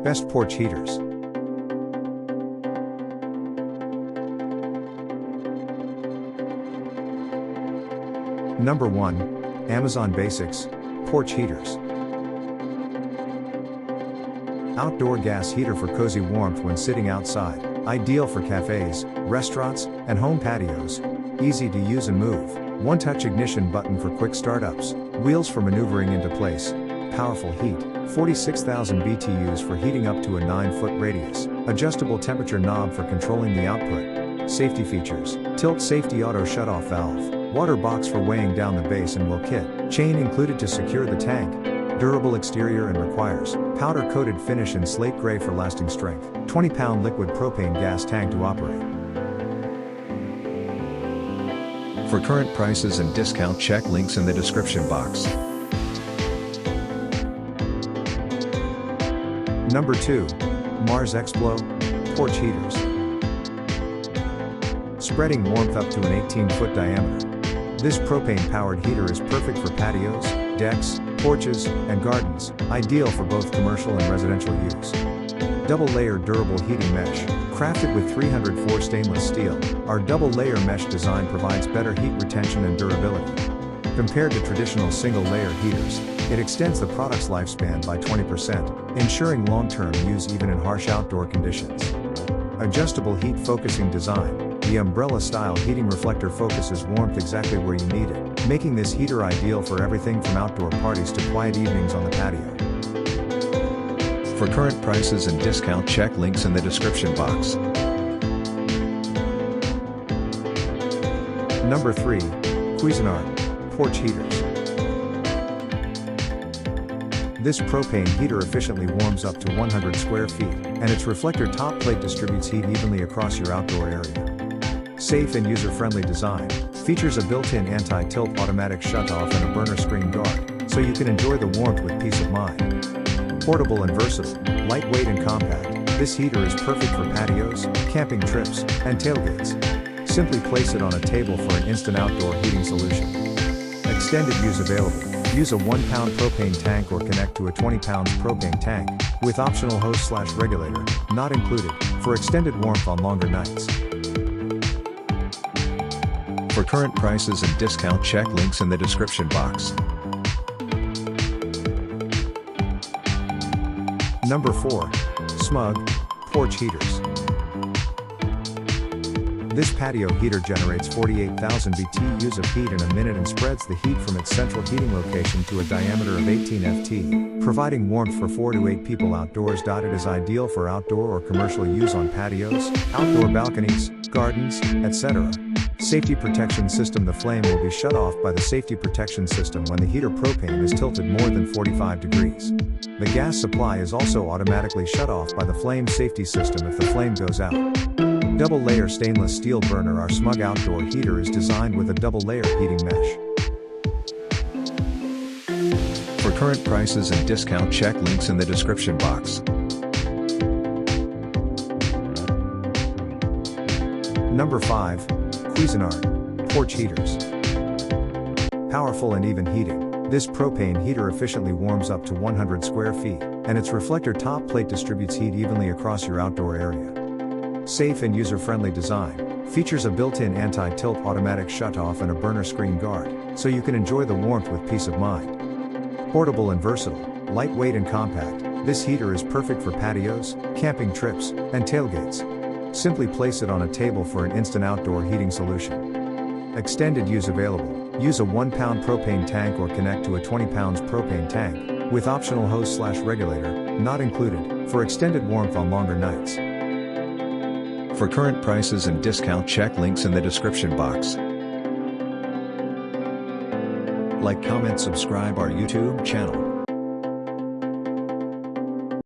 Best porch heaters. Number 1. Amazon Basics Porch Heaters. Outdoor gas heater for cozy warmth when sitting outside, ideal for cafes, restaurants, and home patios. Easy to use and move. One-touch ignition button for quick startups, wheels for maneuvering into place. Powerful heat, 46,000 BTUs for heating up to a 9-foot radius. Adjustable temperature knob for controlling the output. Safety features, tilt safety auto shutoff valve, water box for weighing down the base and will kit, chain included to secure the tank. Durable exterior and requires powder-coated finish in slate gray for lasting strength. 20-pound liquid propane gas tank to operate. For current prices and discount, check links in the description box. Number 2. Mars Explo Porch Heaters. Spreading warmth up to an 18-foot diameter. This propane-powered heater is perfect for patios, decks, porches, and gardens, ideal for both commercial and residential use. Double-layer durable heating mesh, crafted with 304 stainless steel, our double-layer mesh design provides better heat retention and durability. Compared to traditional single-layer heaters, it extends the product's lifespan by 20%, ensuring long-term use even in harsh outdoor conditions. Adjustable heat-focusing design, the umbrella-style heating reflector focuses warmth exactly where you need it, making this heater ideal for everything from outdoor parties to quiet evenings on the patio. For current prices and discount, check links in the description box. Number 3. Cuisinart Porch Heaters. This propane heater efficiently warms up to 100 square feet, and its reflector top plate distributes heat evenly across your outdoor area. Safe and user-friendly design, features a built-in anti-tilt automatic shutoff and a burner screen guard, so you can enjoy the warmth with peace of mind. Portable and versatile, lightweight and compact, this heater is perfect for patios, camping trips, and tailgates. Simply place it on a table for an instant outdoor heating solution. Extended use available. Use a 1-pound propane tank or connect to a 20-pound propane tank, with optional hose/regulator, not included, for extended warmth on longer nights. For current prices and discount, check links in the description box. Number 4. Smug Porch Heaters. This patio heater generates 48,000 BTUs of heat in a minute and spreads the heat from its central heating location to a diameter of 18 ft, providing warmth for 4 to 8 people outdoors. It is ideal for outdoor or commercial use on patios, outdoor balconies, gardens, etc. Safety protection system. The flame will be shut off by the safety protection system when the heater propane is tilted more than 45 degrees. The gas supply is also automatically shut off by the flame safety system if the flame goes out. Double-layer stainless steel burner. Our Smug outdoor heater is designed with a double-layer heating mesh. For current prices and discount, check links in the description box. Number 5. Cuisinart Porch Heaters. Powerful and even heating. This propane heater efficiently warms up to 100 square feet, and its reflector top plate distributes heat evenly across your outdoor area. Safe and user-friendly design, features a built-in anti-tilt automatic shutoff and a burner screen guard, so you can enjoy the warmth with peace of mind. Portable and versatile, lightweight and compact, this heater is perfect for patios, camping trips, and tailgates. Simply place it on a table for an instant outdoor heating solution. Extended use available. Use a 1-pound propane tank or connect to a 20-pound propane tank, with optional hose/regulator, not included, for extended warmth on longer nights. For current prices and discount, check links in the description box. Like, comment, subscribe our YouTube channel.